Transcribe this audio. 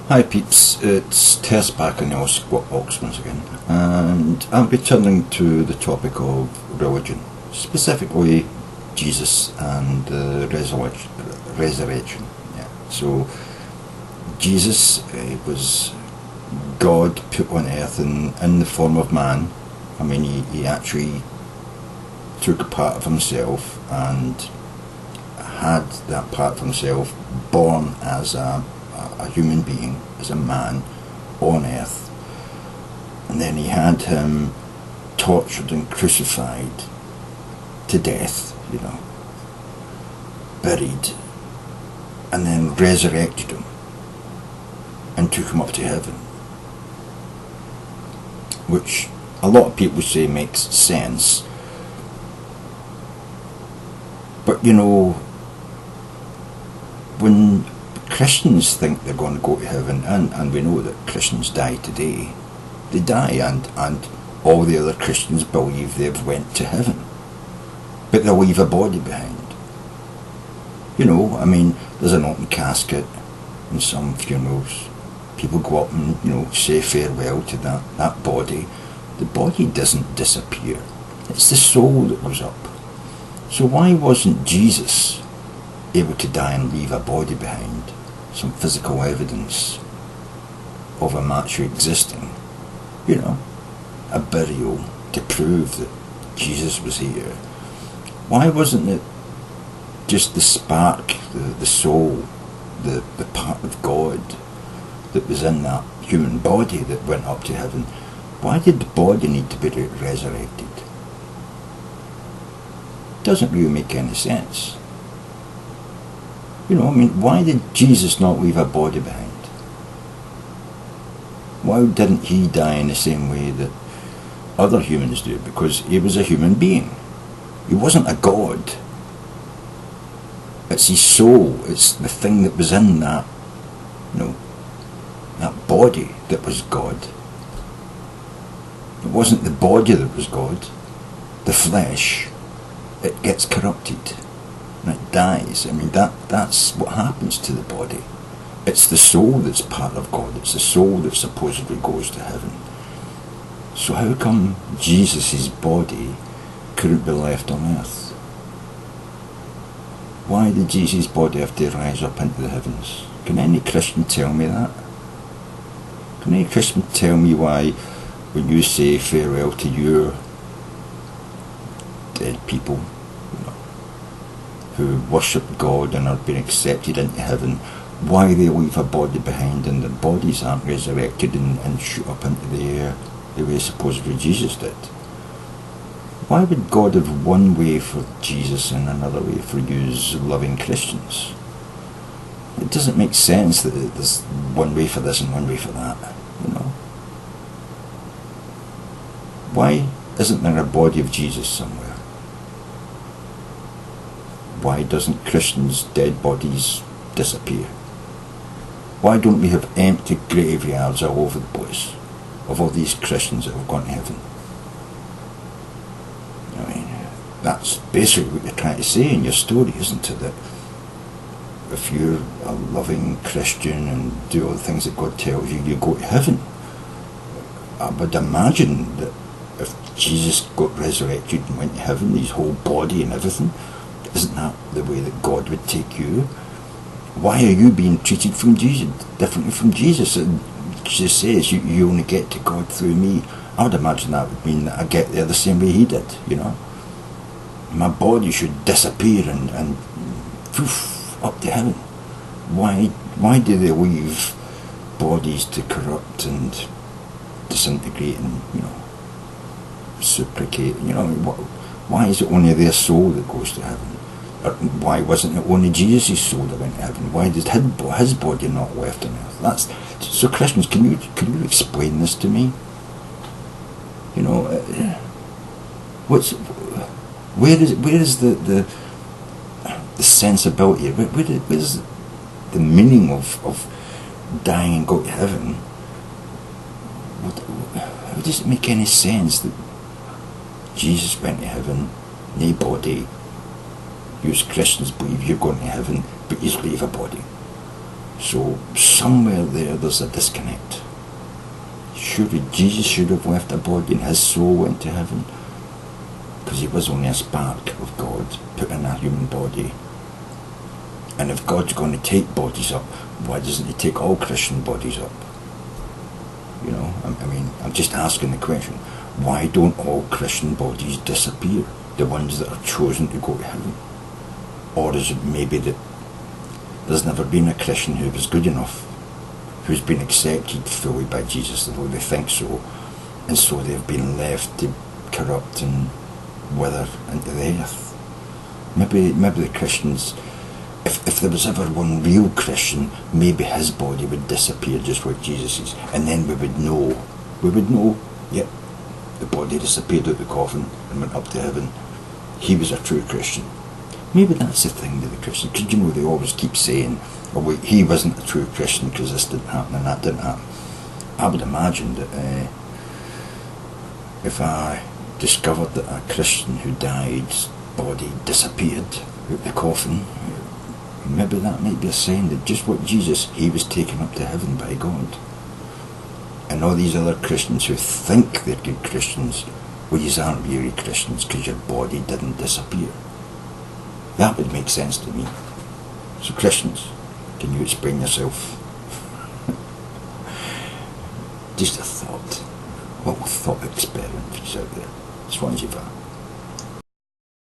Hi peeps, it's Tersse back in the Squat Box once again, and I'll be turning to the topic of religion, specifically Jesus and the resurrection. Yeah. So Jesus was God put on earth in the form of man. I mean, he actually took a part of himself and had that part of himself born as a human being, as a man on earth, and then he had him tortured and crucified to death, buried, and then resurrected him and took him up to heaven, which a lot of people say makes sense. But when Christians think they're going to go to heaven, and we know that Christians die today, they die, and all the other Christians believe they've went to heaven, but they'll leave a body behind. I mean, there's an open casket in some funerals. People go up and say farewell to that body. The body doesn't disappear. It's the soul that goes up. So why wasn't Jesus able to die and leave a body behind? Some physical evidence of him actually existing, a burial to prove that Jesus was here. Why wasn't it just the spark, the soul, the part of God that was in that human body that went up to heaven? Why did the body need to be resurrected? Doesn't really make any sense. Why did Jesus not leave a body behind? Why didn't he die in the same way that other humans do? Because he was a human being. He wasn't a god. It's his soul, it's the thing that was in that, that body that was God. It wasn't the body that was God. The flesh, it gets corrupted. And it dies. I mean, that's what happens to the body. It's the soul that's part of God. It's the soul that supposedly goes to heaven. So how come Jesus' body couldn't be left on earth? Why did Jesus' body have to rise up into the heavens? Can any Christian tell me that? Can any Christian tell me why, when you say farewell to your dead people, who worship God and are being accepted into heaven, why they leave a body behind and the bodies aren't resurrected and shoot up into the air the way supposedly Jesus did? Why would God have one way for Jesus and another way for you loving Christians? It doesn't make sense that there's one way for this and one way for that, Why isn't there a body of Jesus somewhere? Why doesn't Christians' dead bodies disappear? Why don't we have empty graveyards all over the place of all these Christians that have gone to heaven? I mean, that's basically what you're trying to say in your story, isn't it? That if you're a loving Christian and do all the things that God tells you, you go to heaven. I would imagine that if Jesus got resurrected and went to heaven, his whole body and everything, isn't that the way that God would take you? Why are you being treated differently from Jesus? And Jesus says you only get to God through me. I would imagine that would mean that I get there the same way he did, My body should disappear and poof, up to heaven. Why do they leave bodies to corrupt and disintegrate and, supplicate? Why is it only their soul that goes to heaven? Or why wasn't it only Jesus' soul that went to heaven? Why did his body not left on earth? So Christians, can you explain this to me? Where is the sensibility? Where is the meaning of dying and go to heaven? It doesn't make any sense that Jesus went to heaven, no body. You as Christians believe you're going to heaven, but you leave a body. So somewhere there's a disconnect. Surely Jesus should have left a body and his soul went to heaven, because he was only a spark of God put in a human body. And if God's going to take bodies up, why doesn't he take all Christian bodies up? You know, I mean, I'm just asking the question, why don't all Christian bodies disappear? The ones that are chosen to go to heaven? Or is it maybe that there's never been a Christian who was good enough, who's been accepted fully by Jesus, although they think so, and so they've been left to corrupt and wither into the earth? Maybe the Christians, if there was ever one real Christian, maybe his body would disappear just like Jesus' and then we would know, yep, the body disappeared out the coffin and went up to heaven. He was a true Christian. Maybe that's the thing with the Christian, because you know they always keep saying, oh wait, he wasn't a true Christian because this didn't happen and that didn't happen. I would imagine that if I discovered that a Christian who died's body disappeared out the coffin, maybe that might be a sign that just like Jesus, he was taken up to heaven by God. And all these other Christians who think they're good Christians, well, you aren't really Christians because your body didn't disappear. That would make sense to me. So Christians, can you explain yourself? Just a thought. What thought experiment is out there? Swansea.